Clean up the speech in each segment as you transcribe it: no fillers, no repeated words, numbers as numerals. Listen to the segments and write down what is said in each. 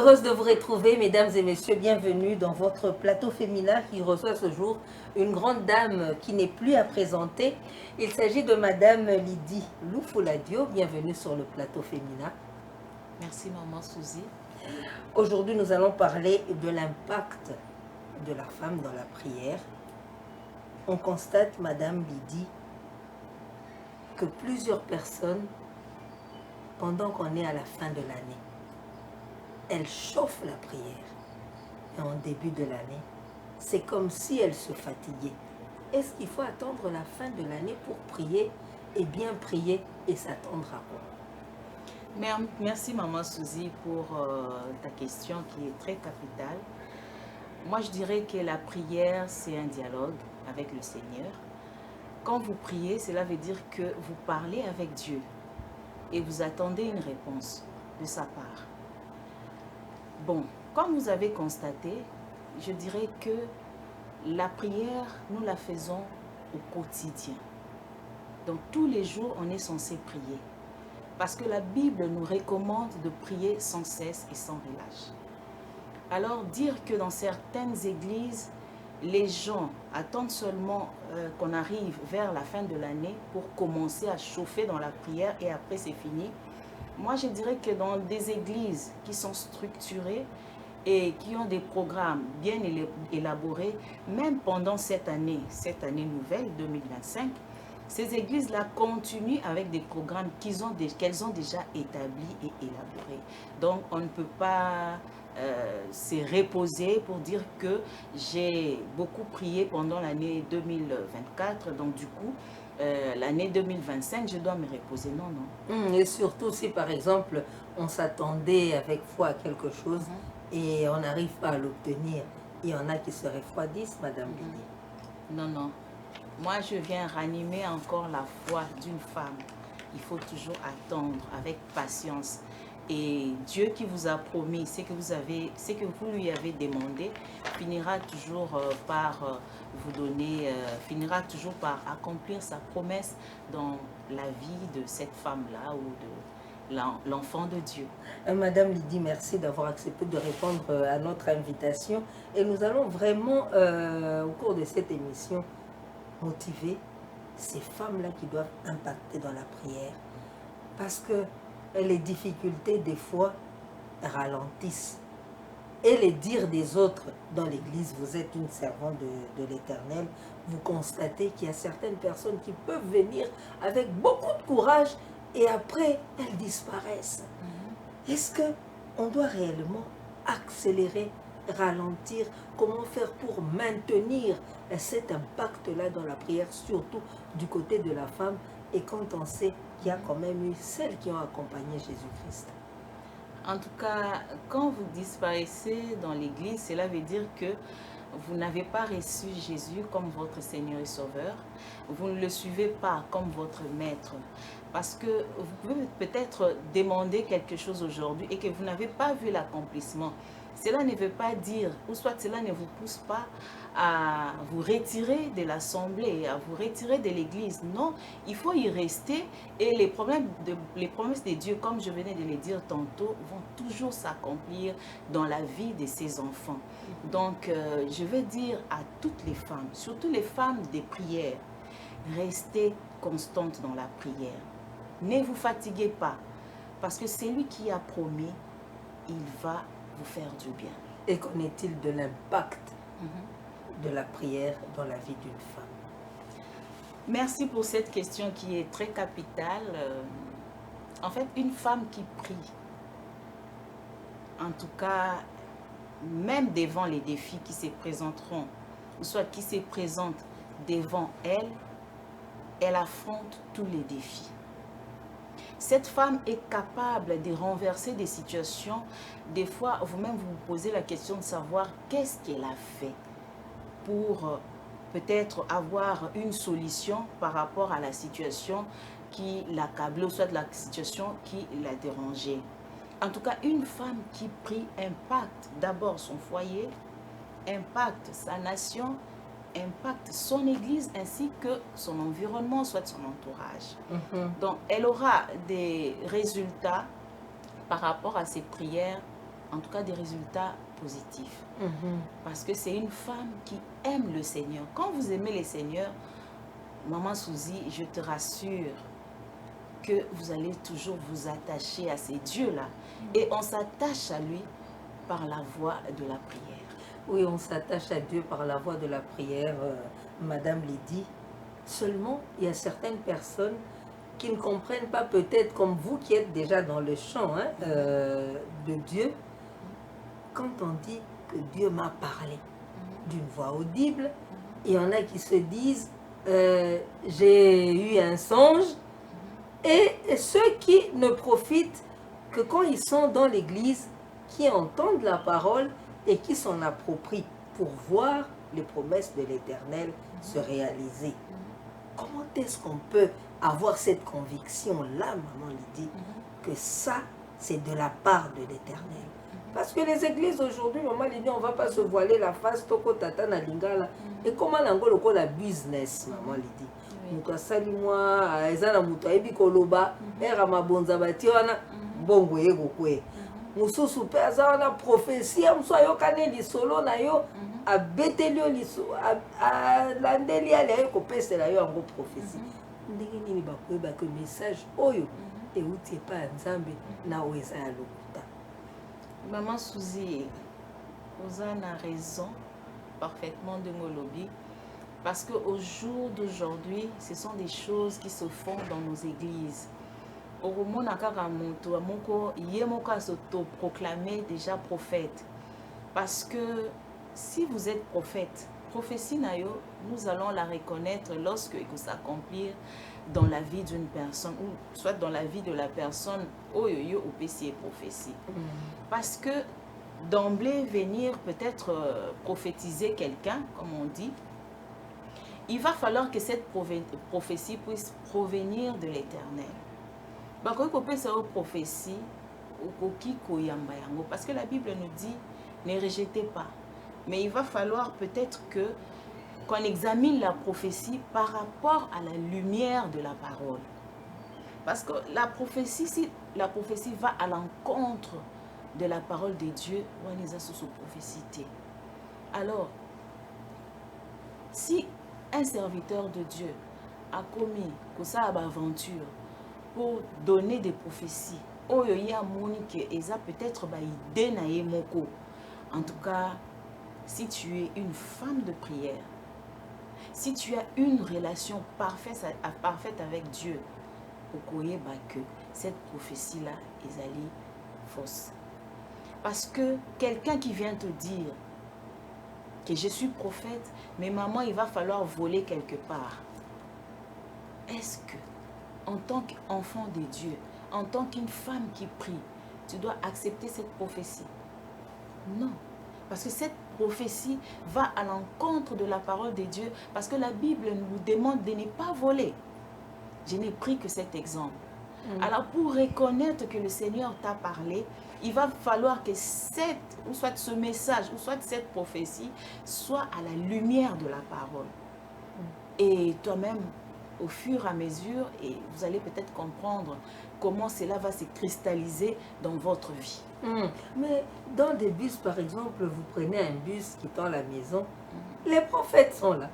Heureuse de vous retrouver, mesdames et messieurs. Bienvenue dans votre plateau féminin qui reçoit ce jour une grande dame qui n'est plus à présenter. Il s'agit de madame Lydie Loufoladio. Bienvenue sur le plateau féminin. Merci, maman Suzy. Aujourd'hui, nous allons parler de l'impact de la femme dans la prière. On constate, madame Lydie, que plusieurs personnes, pendant qu'on est à la fin de l'année, elles chauffent la prière. Et en début de l'année, c'est comme si elles se fatiguaient. Est-ce qu'il faut attendre la fin de l'année pour prier et bien prier et s'attendre à quoi? Merci, maman Suzy, pour ta question qui est très capitale. Moi, je dirais que la prière, c'est un dialogue avec le Seigneur. Quand vous priez, cela veut dire que vous parlez avec Dieu et vous attendez une réponse de sa part. Bon, comme vous avez constaté, je dirais que la prière, nous la faisons au quotidien. Donc, tous les jours, on est censé prier. Parce que la Bible nous recommande de prier sans cesse et sans relâche. Alors, dire que dans certaines églises, les gens attendent seulement qu'on arrive vers la fin de l'année pour commencer à chauffer dans la prière et après c'est fini. Moi, je dirais que dans des églises qui sont structurées et qui ont des programmes bien élaborés, même pendant cette année nouvelle, 2025, ces églises-là continuent avec des programmes qu'elles ont déjà établis et élaborés. Donc, on ne peut pas se reposer pour dire que j'ai beaucoup prié pendant l'année 2024, donc du coup, l'année 2025, je dois me reposer. Non, non. Et surtout si, par exemple, on s'attendait avec foi à quelque chose et on n'arrive pas à l'obtenir. Il y en a qui se refroidissent, madame Lydie. Non, non. Moi, je viens ranimer encore la foi d'une femme. Il faut toujours attendre avec patience. Et Dieu qui vous a promis, ce que vous lui avez demandé, finira toujours par vous donner, finira toujours par accomplir sa promesse dans la vie de cette femme-là ou de l'enfant de Dieu. Madame Lydie, merci d'avoir accepté de répondre à notre invitation. Et nous allons vraiment, au cours de cette émission, motiver ces femmes-là qui doivent impacter dans la prière. Parce que les difficultés, des fois, ralentissent. Et les dires des autres dans l'église, vous êtes une servante de l'Éternel, vous constatez qu'il y a certaines personnes qui peuvent venir avec beaucoup de courage et après, elles disparaissent. Est-ce qu'on doit réellement accélérer, ralentir? Comment faire pour maintenir cet impact-là dans la prière, surtout du côté de la femme, et quand on sait qu'il y a quand même eu celles qui ont accompagné Jésus-Christ? En tout cas, quand vous disparaissez dans l'église, cela veut dire que vous n'avez pas reçu Jésus comme votre Seigneur et Sauveur. Vous ne le suivez pas comme votre maître. Parce que vous pouvez peut-être demander quelque chose aujourd'hui et que vous n'avez pas vu l'accomplissement. Cela ne veut pas dire, ou soit cela ne vous pousse pas à vous retirer de l'assemblée, à vous retirer de l'église. Non, il faut y rester et les promesses de Dieu, comme je venais de le dire tantôt, vont toujours s'accomplir dans la vie de ses enfants. Donc, je veux dire à toutes les femmes, surtout les femmes des prières, restez constantes dans la prière. Ne vous fatiguez pas, parce que c'est lui qui a promis, il va vous faire du bien. Et qu'en est-il de l'impact de la prière dans la vie d'une femme? Merci pour cette question qui est très capitale. En fait, une femme qui prie, en tout cas, même devant les défis qui se présenteront, ou soit qui se présentent devant elle, elle affronte tous les défis. Cette femme est capable de renverser des situations. Des fois, vous-même, vous vous posez la question de savoir qu'est-ce qu'elle a fait pour peut-être avoir une solution par rapport à la situation qui l'accablait, ou soit la situation qui la dérangeait. En tout cas, une femme qui prie impacte d'abord son foyer, impacte sa nation, impacte son église ainsi que son environnement, soit son entourage. Donc, elle aura des résultats par rapport à ses prières en tout cas des résultats positifs. Parce que c'est une femme qui aime le Seigneur. Quand vous aimez le Seigneur, Maman Suzy, je te rassure que vous allez toujours vous attacher à ces dieux-là. Et on s'attache à lui par la voie de la prière. Oui, on s'attache à Dieu par la voie de la prière, Madame Lydie. Seulement, il y a certaines personnes qui ne comprennent pas, peut-être comme vous qui êtes déjà dans le champ de Dieu, quand on dit que Dieu m'a parlé d'une voix audible, il y en a qui se disent j'ai eu un songe, et ceux qui ne profitent que quand ils sont dans l'église, qui entendent la parole et qui s'en approprient pour voir les promesses de l'Éternel se réaliser. Comment est-ce qu'on peut avoir cette conviction-là, Maman Lydie, que ça, c'est de la part de l'Éternel? Parce que les églises aujourd'hui, Maman Lydie, on ne va pas se voiler la face, toko tata na lingala. Et comment l'angolo la business, Maman Lydie? Mutu asali mwa eza na mutu ayebi koloba era mabonza bati wana mbongo yego kwe mususu pe aza wana prophesie musu ayokani lisolo na yo abeteli yo lisolo alandeli ali aye kopesela yo yango prophesie ndenge nini bakoyeba ke message oyo euti epai ya Nzambe na oyo eza ya lokuta? Maman Suzy, vous avez raison parfaitement de Molobi. Parce qu'au jour d'aujourd'hui, ce sont des choses qui se font dans nos églises. Au moment où il s'auto-proclamé déjà prophète. Parce que si vous êtes prophète, prophétie nous allons la reconnaître lorsque il faut s'accomplir dans la vie d'une personne, ou soit dans la vie de la personne au PC prophétie. Parce que d'emblée venir peut-être prophétiser quelqu'un, comme on dit, il va falloir que cette prophétie puisse provenir de l'Éternel. Parce que la Bible nous dit, ne rejetez pas. Mais il va falloir peut-être qu'on examine la prophétie par rapport à la lumière de la parole. Parce que la prophétie, si la prophétie va à l'encontre de la parole de Dieu, on est à sous prophétie. Alors, si un serviteur de Dieu a commis ça aventure pour donner des prophéties, en tout cas, si tu es une femme de prière, si tu as une relation parfaite avec Dieu, que cette prophétie-là est fausse. Parce que quelqu'un qui vient te dire que je suis prophète, mais maman, il va falloir voler quelque part. Est-ce que, en tant qu'enfant de Dieu, en tant qu'une femme qui prie, tu dois accepter cette prophétie? Non. Parce que cette prophétie va à l'encontre de la parole de Dieu. Parce que la Bible nous demande de ne pas voler. Je n'ai pris que cet exemple. Alors, pour reconnaître que le Seigneur t'a parlé, il va falloir que ou soit ce message, ou soit cette prophétie, soit à la lumière de la parole. Et toi-même, au fur et à mesure, et vous allez peut-être comprendre comment cela va se cristalliser dans votre vie. Mais dans des bus, par exemple, vous prenez un bus quittant la maison, les prophètes sont là,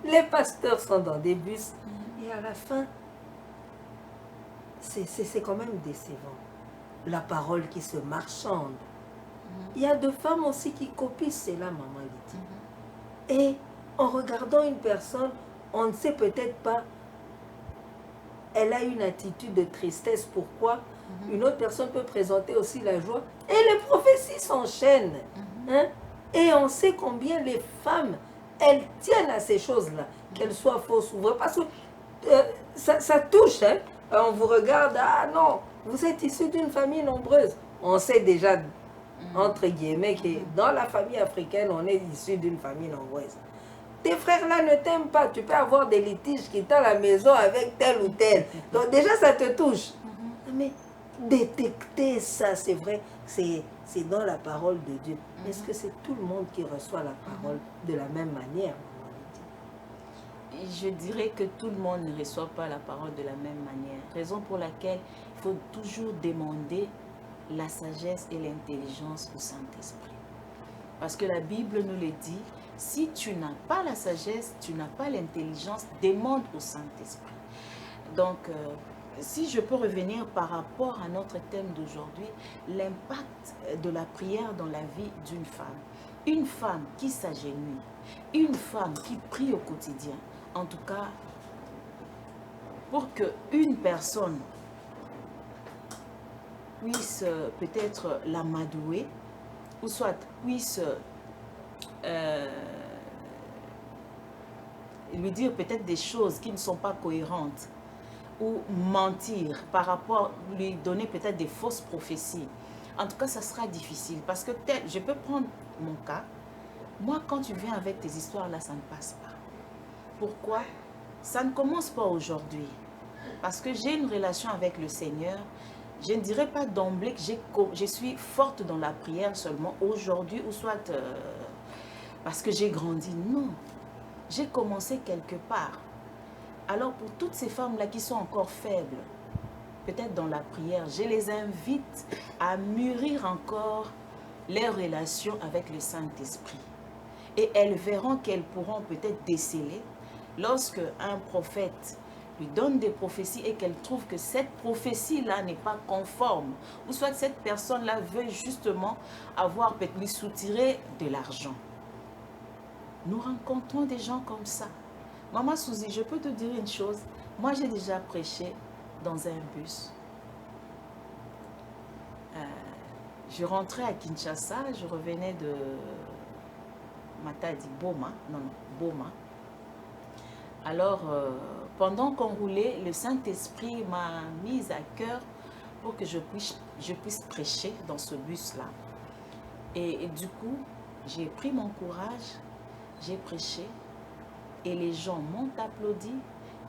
les pasteurs sont dans des bus, et à la fin, c'est quand même décevant. La parole qui se marchande. Il y a de femmes aussi qui copient cela, Maman Lydie. Et en regardant une personne, on ne sait peut-être pas, elle a une attitude de tristesse. Pourquoi? Une autre personne peut présenter aussi la joie. Et les prophéties s'enchaînent. Et on sait combien les femmes, elles tiennent à ces choses-là, qu'elles soient fausses ou vraies. Parce que ça touche. On vous regarde, ah non, vous êtes issu d'une famille nombreuse. On sait déjà, entre guillemets, que dans la famille africaine, on est issu d'une famille nombreuse. Tes frères-là ne t'aiment pas. Tu peux avoir des litiges qui sont à la maison avec tel ou tel. Donc déjà, ça te touche. Mais détecter ça, c'est vrai, c'est dans la parole de Dieu. Est-ce que c'est tout le monde qui reçoit la parole de la même manière? Je dirais que tout le monde ne reçoit pas la parole de la même manière. Raison pour laquelle il faut toujours demander la sagesse et l'intelligence au Saint-Esprit. Parce que la Bible nous le dit, si tu n'as pas la sagesse, tu n'as pas l'intelligence, demande au Saint-Esprit. Donc, si je peux revenir par rapport à notre thème d'aujourd'hui, l'impact de la prière dans la vie d'une femme. Une femme qui s'agenouille, une femme qui prie au quotidien, en tout cas, pour qu'une personne puisse peut-être l'amadouer, ou soit puisse lui dire peut-être des choses qui ne sont pas cohérentes, ou mentir par rapport, lui donner peut-être des fausses prophéties. En tout cas, ça sera difficile parce que je peux prendre mon cas. Moi, quand tu viens avec tes histoires là, ça ne passe pas. Pourquoi? Ça ne commence pas aujourd'hui. Parce que j'ai une relation avec le Seigneur. Je ne dirais pas d'emblée que je suis forte dans la prière seulement aujourd'hui, ou soit parce que j'ai grandi. Non. J'ai commencé quelque part. Alors pour toutes ces femmes-là qui sont encore faibles, peut-être dans la prière, je les invite à mûrir encore leurs relations avec le Saint-Esprit. Et elles verront qu'elles pourront peut-être déceler lorsque un prophète lui donne des prophéties et qu'elle trouve que cette prophétie-là n'est pas conforme, ou soit cette personne-là veut justement avoir, peut-être lui soutirer de l'argent. Nous rencontrons des gens comme ça. Maman Suzy, je peux te dire une chose. Moi, j'ai déjà prêché dans un bus. Je rentrais à Kinshasa, je revenais de Matadi, Boma. Alors, pendant qu'on roulait, le Saint-Esprit m'a mise à cœur pour que je puisse prêcher dans ce bus-là. Et du coup, j'ai pris mon courage, j'ai prêché. Et les gens m'ont applaudi.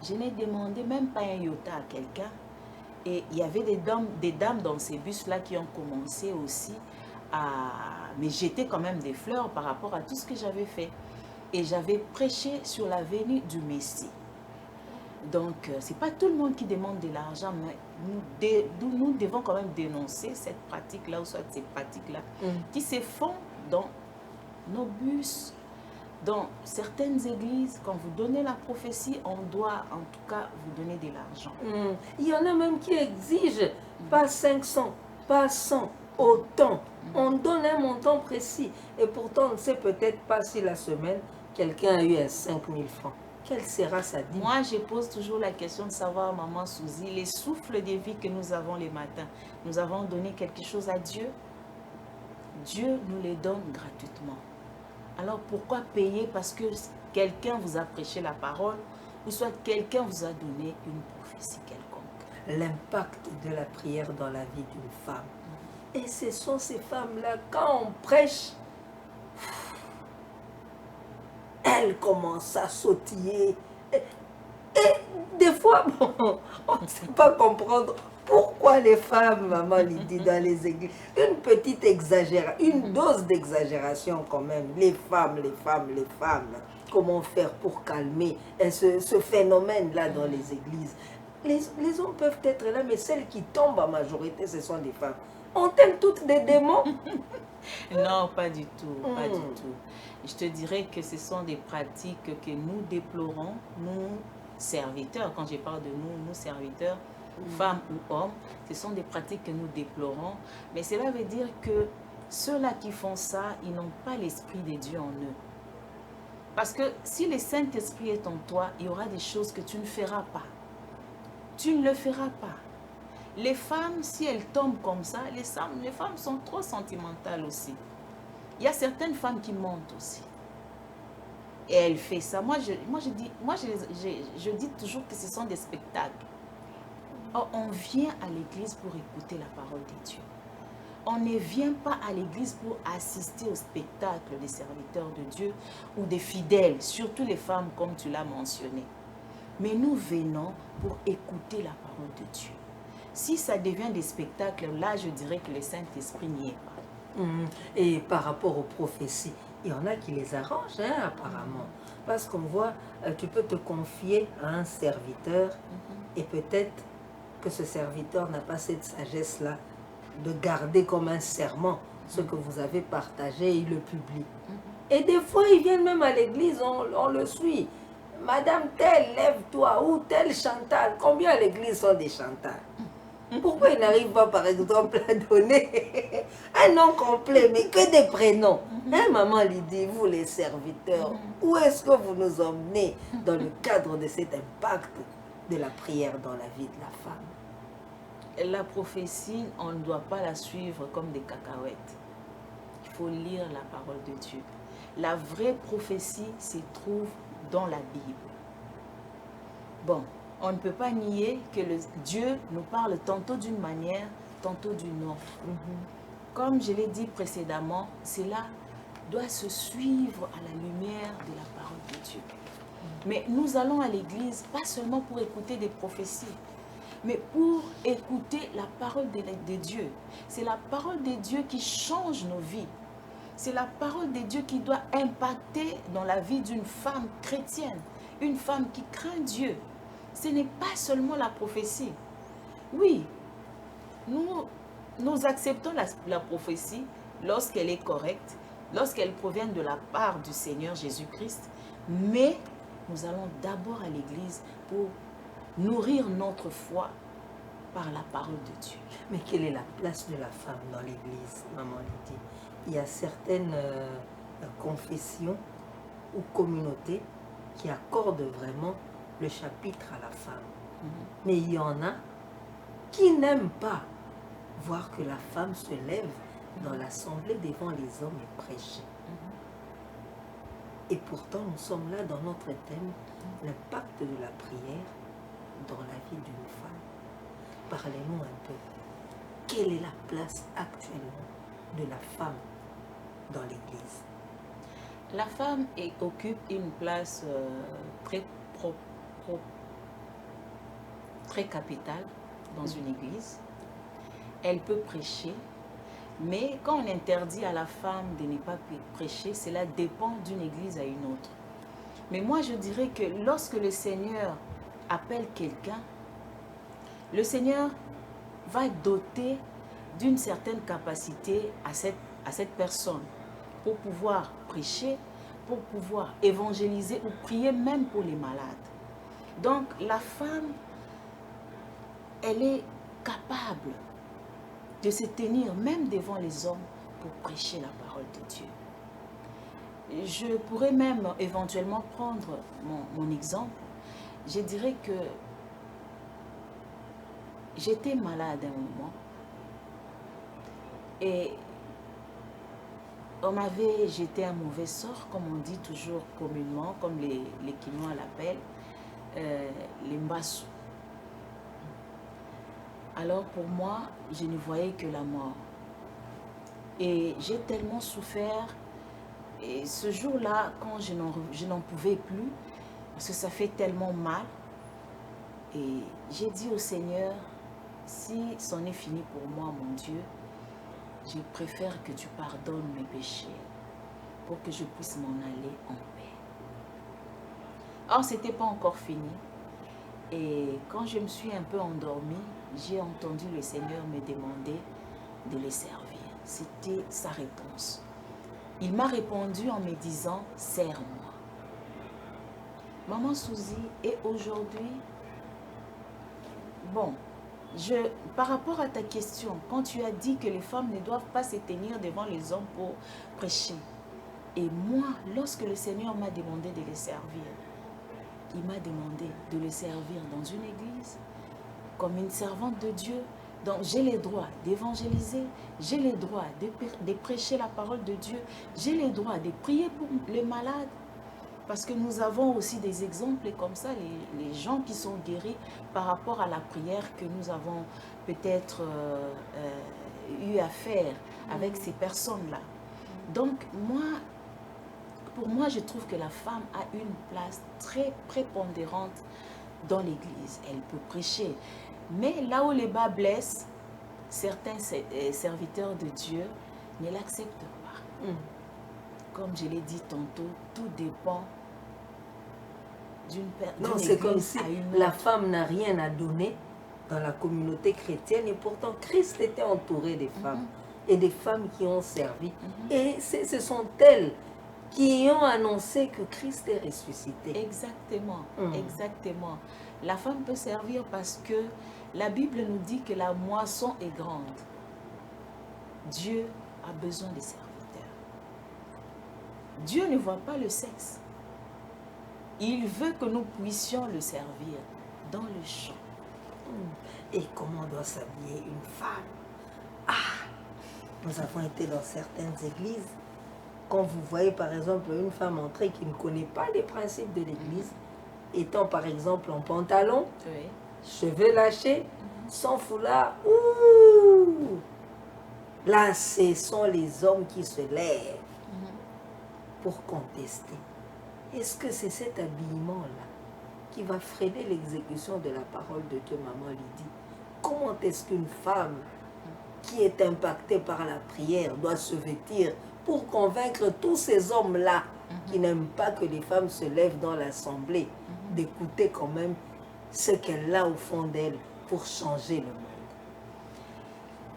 Je n'ai demandé même pas un iota à quelqu'un. Et il y avait des dames dans ces bus-là qui ont commencé aussi à me jeter quand même des fleurs par rapport à tout ce que j'avais fait. Et j'avais prêché sur la venue du Messie. Donc, ce n'est pas tout le monde qui demande de l'argent, mais nous devons quand même dénoncer cette pratique-là, ou soit ces pratiques-là, qui se font dans nos bus. Dans certaines églises, quand vous donnez la prophétie, on doit en tout cas vous donner de l'argent. Il y en a même qui exigent pas 500, pas 100, autant. On donne un montant précis. Et pourtant, on ne sait peut-être pas si la semaine, quelqu'un a eu un 5000 francs. Quelle sera sa dîme? Moi, je pose toujours la question de savoir, maman Suzy, les souffles de vie que nous avons les matins, nous avons donné quelque chose à Dieu? Dieu nous les donne gratuitement. Alors pourquoi payer parce que quelqu'un vous a prêché la parole, ou soit quelqu'un vous a donné une prophétie quelconque? L'impact de la prière dans la vie d'une femme. Et ce sont ces femmes-là, quand on prêche, elles commencent à sautiller. Et des fois, bon, on ne sait pas comprendre pourquoi les femmes, maman Lydie, dans les églises, une petite exagération, une dose d'exagération quand même. Les femmes. Comment faire pour calmer ce phénomène-là dans les églises? Les hommes peuvent être là, mais celles qui tombent en majorité, ce sont des femmes. Ont-elles toutes des démons? Non, pas du tout, pas du tout. Je te dirais que ce sont des pratiques que nous déplorons, nous serviteurs, quand je parle de nous serviteurs, femmes ou hommes, ce sont des pratiques que nous déplorons. Mais cela veut dire que ceux-là qui font ça, ils n'ont pas l'Esprit de Dieu en eux. Parce que si le Saint-Esprit est en toi, il y aura des choses que tu ne feras pas. Tu ne le feras pas. Les femmes, si elles tombent comme ça, les femmes sont trop sentimentales aussi. Il y a certaines femmes qui mentent aussi. Et elles font ça. Moi, je dis toujours que ce sont des spectacles. Or, on vient à l'église pour écouter la parole de Dieu. On ne vient pas à l'église pour assister au spectacle des serviteurs de Dieu ou des fidèles, surtout les femmes comme tu l'as mentionné. Mais nous venons pour écouter la parole de Dieu. Si ça devient des spectacles, là je dirais que le Saint-Esprit n'y est pas. Et par rapport aux prophéties, il y en a qui les arrangent, hein, apparemment. Parce qu'on voit, tu peux te confier à un serviteur et peut-être que ce serviteur n'a pas cette sagesse-là de garder comme un serment ce que vous avez partagé et il le publie. Et des fois, ils viennent même à l'église, on le suit. Madame telle, lève-toi, ou tel Chantal. Combien à l'église sont des Chantal? Pourquoi ils n'arrivent pas, par exemple, à donner un nom complet, mais que des prénoms? Hein, maman Lydie, vous les serviteurs, où est-ce que vous nous emmenez dans le cadre de cet impact de la prière dans la vie de la femme? La prophétie, on ne doit pas la suivre comme des cacahuètes. Il faut lire la parole de Dieu. La vraie prophétie se trouve dans la Bible. Bon, on ne peut pas nier que Dieu nous parle tantôt d'une manière, tantôt d'une autre. Comme je l'ai dit précédemment, cela doit se suivre à la lumière de la parole de Dieu. Mais nous allons à l'église, pas seulement pour écouter des prophéties, mais pour écouter la parole de Dieu. C'est la parole de Dieu qui change nos vies. C'est la parole de Dieu qui doit impacter dans la vie d'une femme chrétienne, une femme qui craint Dieu. Ce n'est pas seulement la prophétie. Oui, nous acceptons la prophétie lorsqu'elle est correcte, lorsqu'elle provient de la part du Seigneur Jésus-Christ, mais nous allons d'abord à l'église pour nourrir notre foi par la parole de Dieu. Mais quelle est la place de la femme dans l'église, maman Lydie? Il y a certaines confessions ou communautés qui accordent vraiment le chapitre à la femme. Mais il y en a qui n'aiment pas voir que la femme se lève dans l'assemblée devant les hommes et prêche. Et pourtant, nous sommes là dans notre thème, l'impact de la prière dans la vie d'une femme. Parlez-nous un peu. Quelle est la place actuellement de la femme dans l'Église? La femme occupe une place très capitale dans une église. Elle peut prêcher, mais quand on interdit à la femme de ne pas prêcher, cela dépend d'une église à une autre. Mais moi, je dirais que lorsque le Seigneur appelle quelqu'un, le Seigneur va doter d'une certaine capacité à cette personne pour pouvoir prêcher, pour pouvoir évangéliser ou prier même pour les malades. Donc la femme, elle est capable de se tenir même devant les hommes pour prêcher la parole de Dieu. Je pourrais même éventuellement prendre mon exemple. Je dirais que j'étais malade à un moment et on m'avait jeté un mauvais sort, comme on dit toujours communément, comme les Quinois l'appellent, les mbassou. Alors pour moi, je ne voyais que la mort. Et j'ai tellement souffert. Et ce jour-là, quand je n'en pouvais plus, parce que ça fait tellement mal, et j'ai dit au Seigneur, si c'en est fini pour moi, mon Dieu, je préfère que tu pardonnes mes péchés pour que je puisse m'en aller en paix. Or, ce n'était pas encore fini. Et quand je me suis un peu endormie, j'ai entendu le Seigneur me demander de le servir. C'était sa réponse. Il m'a répondu en me disant, serre-moi. Maman Suzy, et aujourd'hui, bon, par rapport à ta question, quand tu as dit que les femmes ne doivent pas se tenir devant les hommes pour prêcher, et moi, lorsque le Seigneur m'a demandé de les servir, il m'a demandé de les servir dans une église, comme une servante de Dieu. Donc j'ai le droit d'évangéliser, j'ai le droit de prêcher la parole de Dieu, j'ai le droit de prier pour les malades. Parce que nous avons aussi des exemples comme ça, les gens qui sont guéris par rapport à la prière que nous avons peut-être eu à faire avec ces personnes-là. Donc pour moi, je trouve que la femme a une place très prépondérante dans l'église. Elle peut prêcher. Mais là où les bas blessent, certains serviteurs de Dieu ne l'acceptent pas. Comme je l'ai dit tantôt, tout dépend d'une Non, c'est comme si la femme n'a rien à donner dans la communauté chrétienne et pourtant Christ était entouré des femmes et des femmes qui ont servi. Et ce sont elles qui ont annoncé que Christ est ressuscité. Exactement, exactement. La femme peut servir parce que la Bible nous dit que la moisson est grande. Dieu a besoin des serviteurs. Dieu ne voit pas le sexe. Il veut que nous puissions le servir dans le champ. Et comment doit s'habiller une femme? Ah, nous avons été dans certaines églises. Quand vous voyez par exemple une femme entrer qui ne connaît pas les principes de l'église, étant par exemple en pantalon, cheveux lâchés, sans foulard, ouh, là ce sont les hommes qui se lèvent pour contester. Est-ce que c'est cet habillement-là qui va freiner l'exécution de la parole de Dieu, maman Lydie? Comment est-ce qu'une femme qui est impactée par la prière doit se vêtir pour convaincre tous ces hommes-là qui n'aiment pas que les femmes se lèvent dans l'assemblée, d'écouter quand même ce qu'elle a au fond d'elle pour changer le monde?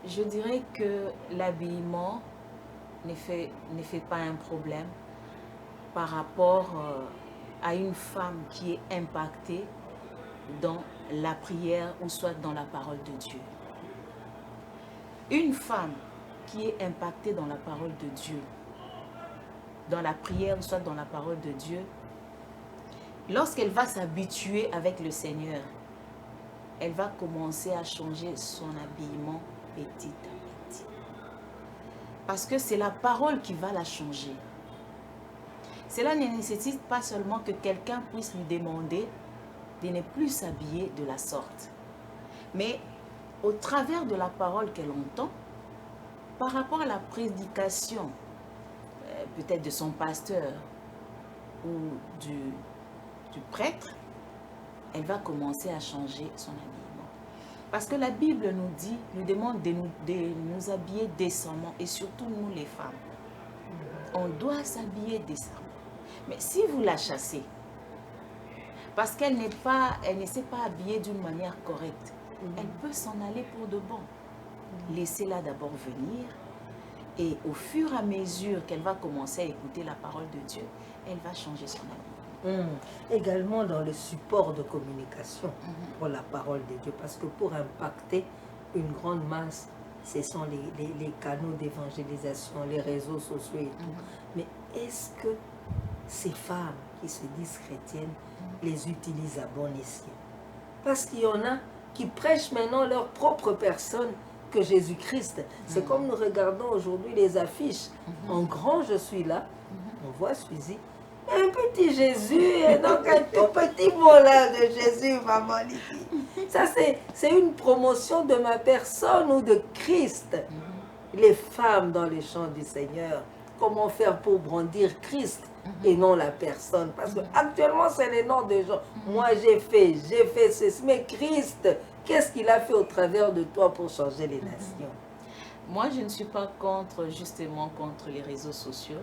Je dirais que l'habillement ne fait pas un problème par rapport à une femme qui est impactée dans la prière ou soit dans la parole de Dieu. Une femme qui est impactée dans la parole de Dieu, dans la prière ou soit dans la parole de Dieu, lorsqu'elle va s'habituer avec le Seigneur, elle va commencer à changer son habillement petit à petit. Parce que c'est la parole qui va la changer. Cela ne nécessite pas seulement que quelqu'un puisse lui demander de ne plus s'habiller de la sorte. Mais au travers de la parole qu'elle entend, par rapport à la prédication, peut-être de son pasteur ou du prêtre, elle va commencer à changer son habillement. Parce que la Bible nous demande de nous habiller décemment, et surtout nous les femmes. On doit s'habiller décemment. Mais si vous la chassez, parce qu'elle ne s'est pas habillée d'une manière correcte, elle peut s'en aller pour de bon. Laissez-la d'abord venir, et au fur et à mesure qu'elle va commencer à écouter la parole de Dieu, elle va changer son habillement. Également dans le support de communication pour la parole de Dieu, parce que pour impacter une grande masse, ce sont les canaux d'évangélisation, les réseaux sociaux et tout. Mais est-ce que ces femmes qui se disent chrétiennes les utilisent à bon escient? Parce qu'il y en a qui prêchent maintenant leur propre personne que Jésus-Christ. C'est comme nous regardons aujourd'hui les affiches. En grand, je suis là. On voit Suzy. Un petit Jésus, et donc un tout petit mot là de Jésus, maman Lydie. Ça, c'est une promotion de ma personne ou de Christ. Les femmes dans les champs du Seigneur, comment faire pour brandir Christ et non la personne? Parce que actuellement, c'est les noms des gens. Moi, j'ai fait ceci. Mais Christ, qu'est-ce qu'il a fait au travers de toi pour changer les nations? Moi, je ne suis pas justement contre les réseaux sociaux.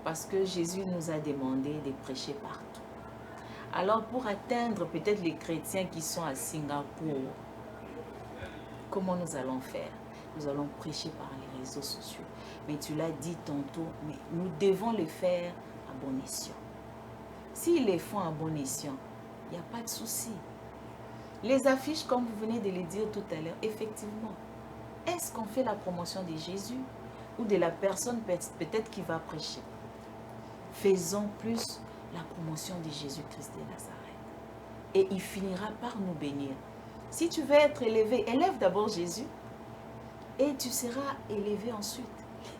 Parce que Jésus nous a demandé de prêcher partout. Alors, pour atteindre peut-être les chrétiens qui sont à Singapour, comment nous allons faire? Nous allons prêcher par les réseaux sociaux. Mais tu l'as dit tantôt, mais nous devons le faire à bon escient. S'ils les font à bon escient, il n'y a pas de souci. Les affiches, comme vous venez de le dire tout à l'heure, effectivement, est-ce qu'on fait la promotion de Jésus ou de la personne peut-être qui va prêcher? Faisons plus la promotion de Jésus-Christ de Nazareth. Et il finira par nous bénir. Si tu veux être élevé, élève d'abord Jésus et tu seras élevé ensuite.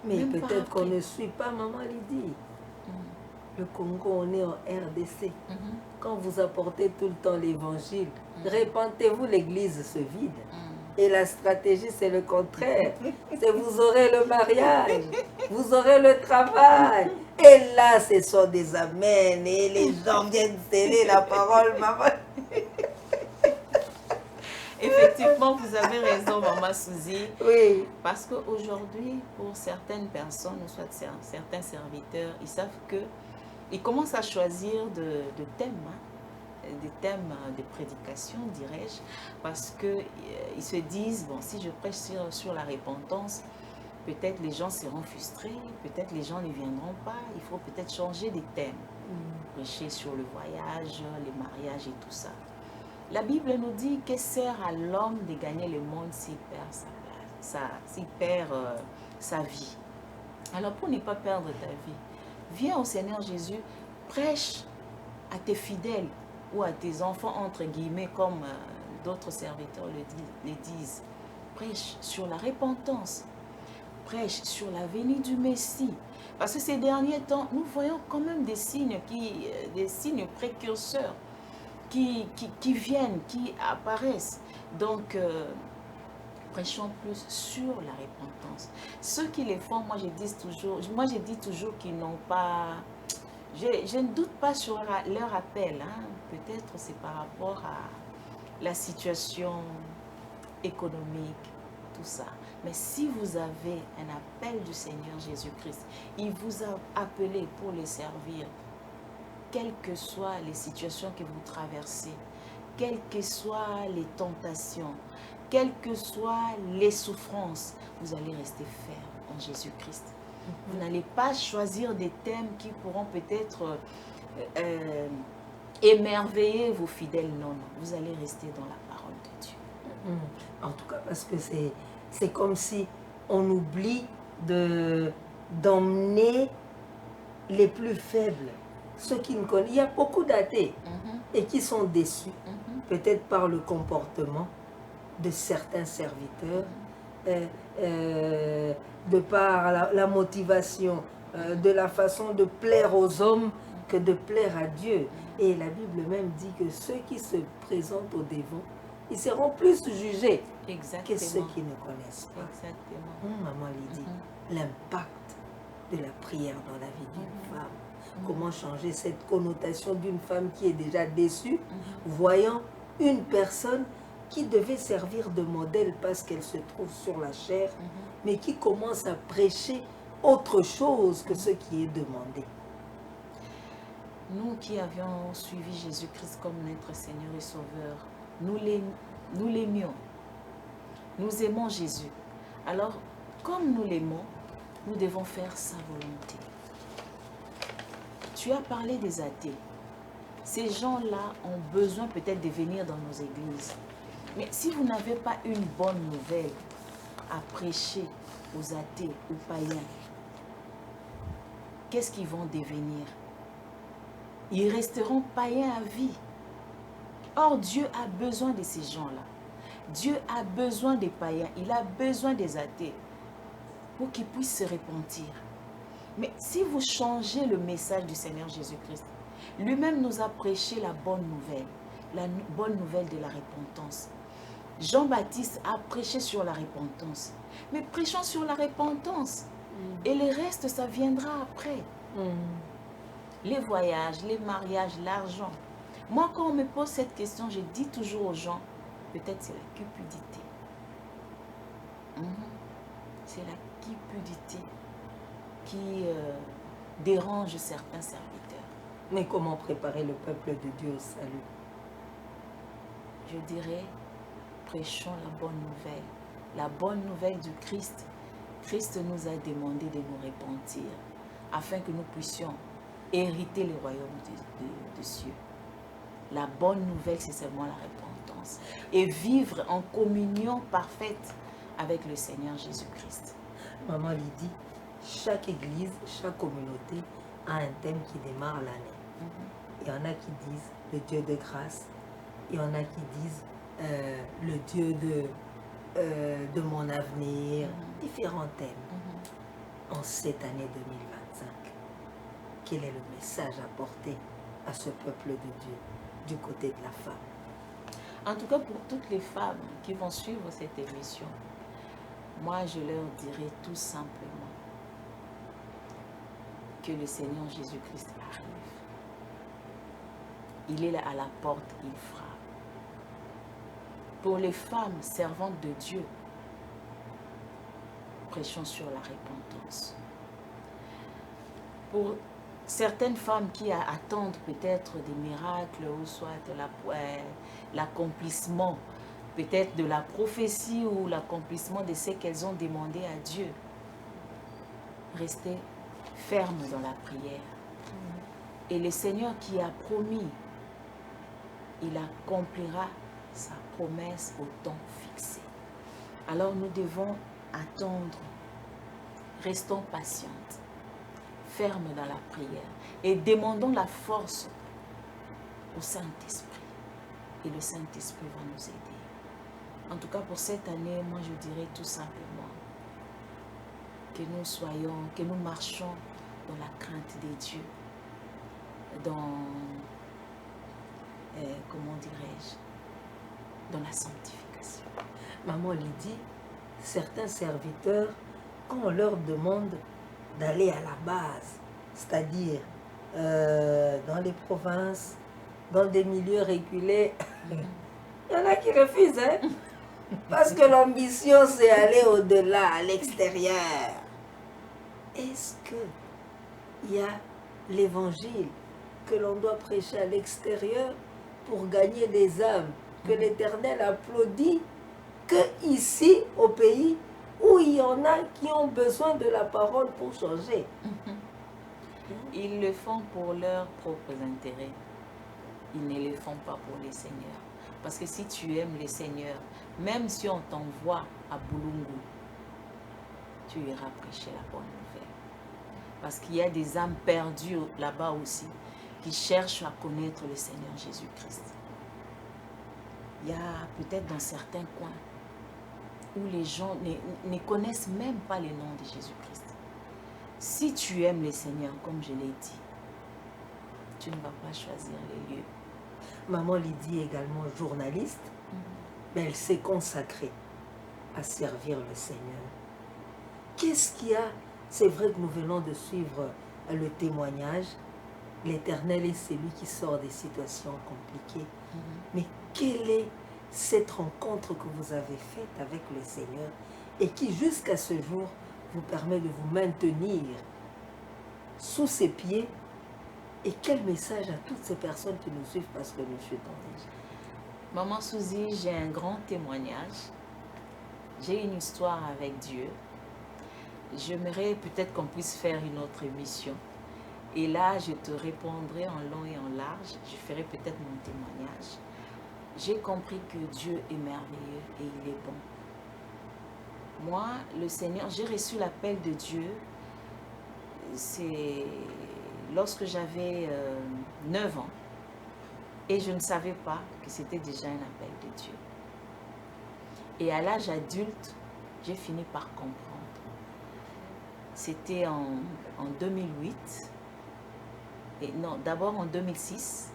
Mais peut-être qu'on ne suit pas maman Lydie. Le Congo, on est en RDC. Quand vous apportez tout le temps l'évangile, répandez-vous, l'église se vide. Et la stratégie, c'est le contraire. C'est vous aurez le mariage, vous aurez le travail. Et là, ce sont des amens. Et les gens viennent sceller la parole, maman. Effectivement, vous avez raison, maman Suzy. Oui. Parce qu'aujourd'hui, pour certaines personnes, ou soit certains serviteurs, ils savent que ils commencent à choisir de thèmes. de prédication, dirais-je, parce qu'ils se disent, bon, si je prêche sur la repentance, peut-être les gens seront frustrés, peut-être les gens ne viendront pas, il faut peut-être changer des thèmes, prêcher sur le voyage, les mariages et tout ça. La Bible nous dit que sert à l'homme de gagner le monde s'il perd s'il perd sa vie. Alors pour ne pas perdre ta vie, viens au Seigneur Jésus, prêche à tes fidèles ou à tes enfants, entre guillemets, comme d'autres serviteurs le disent. Prêche sur la repentance, prêche sur la venue du Messie. Parce que ces derniers temps, nous voyons quand même des signes précurseurs qui viennent, qui apparaissent. Donc, prêchons plus sur la repentance. Ceux qui les font, moi je dis toujours qu'ils n'ont pas... Je ne doute pas sur leur appel. Hein. Peut-être c'est par rapport à la situation économique, tout ça. Mais si vous avez un appel du Seigneur Jésus-Christ, il vous a appelé pour les servir, quelles que soient les situations que vous traversez, quelles que soient les tentations, quelles que soient les souffrances, vous allez rester ferme en Jésus-Christ. Vous n'allez pas choisir des thèmes qui pourront peut-être émerveiller vos fidèles. Non, non, vous allez rester dans la parole de Dieu. En tout cas, parce que c'est comme si on oublie d'emmener les plus faibles, ceux qui ne connaissent. Il y a beaucoup d'athées et qui sont déçus, peut-être par le comportement de certains serviteurs, de par la motivation, de la façon de plaire aux hommes que de plaire à Dieu. Et la Bible même dit que ceux qui se présentent au devant, ils seront plus jugés que ceux qui ne connaissent pas. Exactement. Maman Lydie, l'impact de la prière dans la vie d'une femme. Comment changer cette connotation d'une femme qui est déjà déçue, voyant une personne qui devait servir de modèle parce qu'elle se trouve sur la chair, mais qui commence à prêcher autre chose que ce qui est demandé. Nous qui avions suivi Jésus-Christ comme notre Seigneur et Sauveur, nous l'aimions. Nous aimons Jésus. Alors, comme nous l'aimons, nous devons faire sa volonté. Tu as parlé des athées. Ces gens-là ont besoin peut-être de venir dans nos églises. Mais si vous n'avez pas une bonne nouvelle à prêcher aux athées, aux païens, qu'est-ce qu'ils vont devenir? Ils resteront païens à vie. Or, Dieu a besoin de ces gens-là. Dieu a besoin des païens. Il a besoin des athées pour qu'ils puissent se repentir. Mais si vous changez le message du Seigneur Jésus-Christ, lui-même nous a prêché la bonne nouvelle de la repentance. Jean-Baptiste a prêché sur la repentance. Mais prêchons sur la repentance. Et le reste, ça viendra après. Les voyages, les mariages, l'argent. Moi, quand on me pose cette question, je dis toujours aux gens, peut-être c'est la cupidité. C'est la cupidité qui dérange certains serviteurs. Mais comment préparer le peuple de Dieu au salut? Je dirais, prêchons la bonne nouvelle. La bonne nouvelle du Christ. Christ nous a demandé de nous repentir afin que nous puissions hériter le royaume des cieux. La bonne nouvelle, c'est seulement la repentance. Et vivre en communion parfaite avec le Seigneur Jésus-Christ. Maman Lydie, chaque église, chaque communauté a un thème qui démarre l'année. Il y en a qui disent le Dieu de grâce. Il y en a qui disent le Dieu de mon avenir. Différents thèmes. En cette année 2025, quel est le message à porter à ce peuple de Dieu du côté de la femme? En tout cas, pour toutes les femmes qui vont suivre cette émission, moi, je leur dirai tout simplement que le Seigneur Jésus-Christ arrive. Il est là à la porte, il frappe. Pour les femmes servantes de Dieu, prêchons sur la repentance. Pour certaines femmes qui attendent peut-être des miracles ou soit l'accomplissement peut-être de la prophétie ou l'accomplissement de ce qu'elles ont demandé à Dieu. Restez fermes dans la prière. Et le Seigneur qui a promis, il accomplira sa promesse au temps fixé. Alors nous devons attendre. Restons patientes, fermes dans la prière et demandons la force au Saint-Esprit. Et le Saint-Esprit va nous aider. En tout cas, pour cette année, moi je dirais tout simplement que nous marchions dans la crainte des dieux, dans, comment dirais-je, dans la sanctification. Maman Lydie, certains serviteurs, quand on leur demande d'aller à la base, c'est-à-dire dans les provinces, dans des milieux reculés, il y en a qui refusent, hein? Parce que l'ambition, c'est aller au-delà, à l'extérieur. Est-ce qu'il y a l'évangile que l'on doit prêcher à l'extérieur pour gagner des âmes, que l'Éternel applaudit, que ici, au pays, où il y en a qui ont besoin de la parole pour changer? Ils le font pour leurs propres intérêts. Ils ne le font pas pour les seigneurs. Parce que si tu aimes les seigneurs, même si on t'envoie à Boulungu, tu iras prêcher la bonne nouvelle. Parce qu'il y a des âmes perdues là-bas aussi, qui cherchent à connaître le Seigneur Jésus-Christ. Il y a peut-être dans certains coins où les gens ne connaissent même pas le nom de Jésus-Christ. Si tu aimes le Seigneur, comme je l'ai dit, tu ne vas pas choisir les lieux. Maman Lydie est également journaliste, mais elle s'est consacrée à servir le Seigneur. Qu'est-ce qu'il y a? C'est vrai que nous venons de suivre le témoignage. L'Éternel est celui qui sort des situations compliquées. Mais quelle est cette rencontre que vous avez faite avec le Seigneur et qui déjà ce jour vous permet de vous maintenir sous ses pieds? Et quel message à toutes ces personnes qui nous suivent parce que nous chutons déjà? Maman Suzy, j'ai un grand témoignage. J'ai une histoire avec Dieu. J'aimerais peut-être qu'on puisse faire une autre émission. Et là, je te répondrai en long et en large. Je ferai peut-être mon témoignage. J'ai compris que Dieu est merveilleux et il est bon. Moi, le Seigneur, j'ai reçu l'appel de Dieu. C'est lorsque j'avais 9 ans. Et je ne savais pas que c'était déjà un appel de Dieu. Et à l'âge adulte, j'ai fini par comprendre. C'était en 2008. Et non, d'abord en 2006.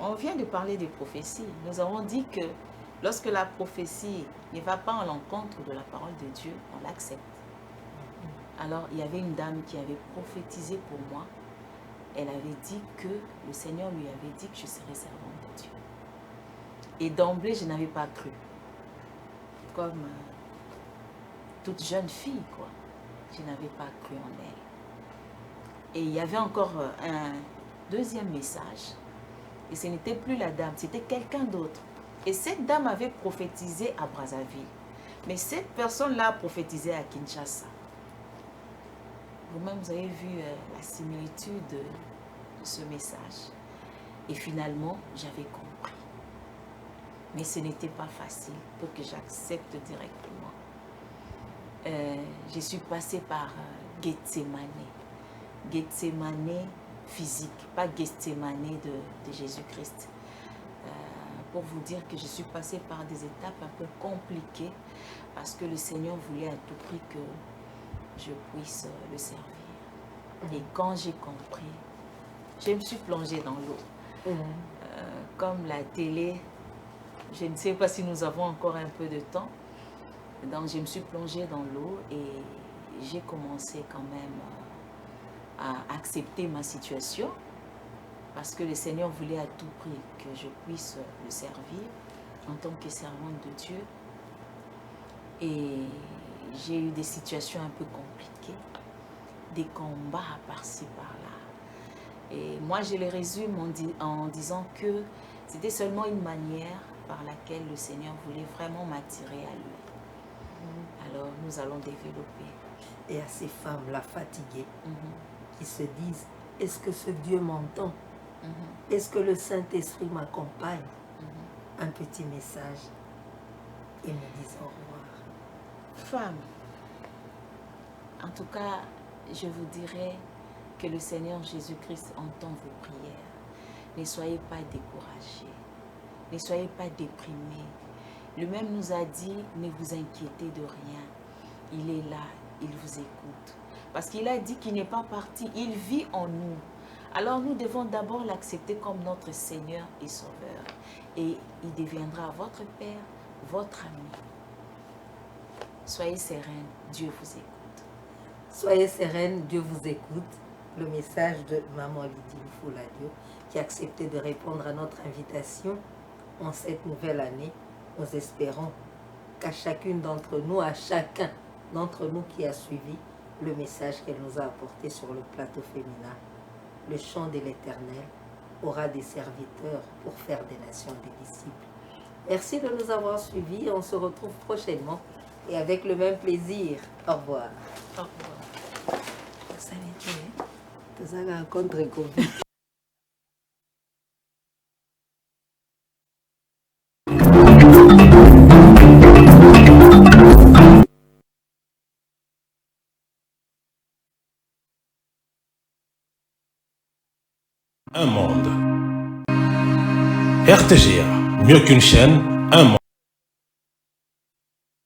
On vient de parler des prophéties. Nous avons dit que lorsque la prophétie ne va pas à l'encontre de la parole de Dieu, on l'accepte. Alors, il y avait une dame qui avait prophétisé pour moi. Elle avait dit que le Seigneur lui avait dit que je serais servante de Dieu. Et d'emblée, je n'avais pas cru. Comme toute jeune fille, quoi. Je n'avais pas cru en elle. Et il y avait encore un deuxième message. Et ce n'était plus la dame, c'était quelqu'un d'autre. Et cette dame avait prophétisé à Brazzaville. Mais cette personne-là a prophétisé à Kinshasa. Vous-même, vous avez vu la similitude de ce message. Et finalement, j'avais compris. Mais ce n'était pas facile pour que j'accepte directement. Je suis passée par Gethsemane. Gethsemane physique, pas Gethsemane de Jésus-Christ. Pour vous dire que je suis passée par des étapes un peu compliquées parce que le Seigneur voulait à tout prix que je puisse le servir. Et quand j'ai compris, je me suis plongée dans l'eau. Comme la télé, je ne sais pas si nous avons encore un peu de temps. Donc je me suis plongée dans l'eau et j'ai commencé quand même à accepter ma situation parce que le Seigneur voulait à tout prix que je puisse le servir en tant que servante de Dieu. Et j'ai eu des situations un peu compliquées. des combats par-ci, par-là. Et moi, je les résume en disant que c'était seulement une manière par laquelle le Seigneur voulait vraiment m'attirer à lui. Alors, nous allons développer. Et à ces femmes-là fatiguées qui se disent, est-ce que ce Dieu m'entend? Est-ce que le Saint-Esprit m'accompagne? Un petit message et nous disons au revoir. Femmes, en tout cas, je vous dirais que le Seigneur Jésus-Christ entend vos prières. Ne soyez pas découragés, ne soyez pas déprimés. Lui-même nous a dit, ne vous inquiétez de rien. Il est là, il vous écoute. Parce qu'il a dit qu'il n'est pas parti, il vit en nous. Alors nous devons d'abord l'accepter comme notre Seigneur et Sauveur. Et il deviendra votre Père, votre ami. Soyez sereine, Dieu vous écoute. Soyez sereine, Dieu vous écoute. Le message de Maman Lydie Fouladio qui a accepté de répondre à notre invitation en cette nouvelle année. Nous espérons qu'à chacune d'entre nous, à chacun d'entre nous qui a suivi le message qu'elle nous a apporté sur le plateau féminin, le chant de l'Éternel aura des serviteurs pour faire des nations des disciples. Merci de nous avoir suivis. On se retrouve prochainement et avec le même plaisir. Au revoir. Au revoir. Ça va être contre Covid. Un monde. RTGA, mieux qu'une chaîne, un monde.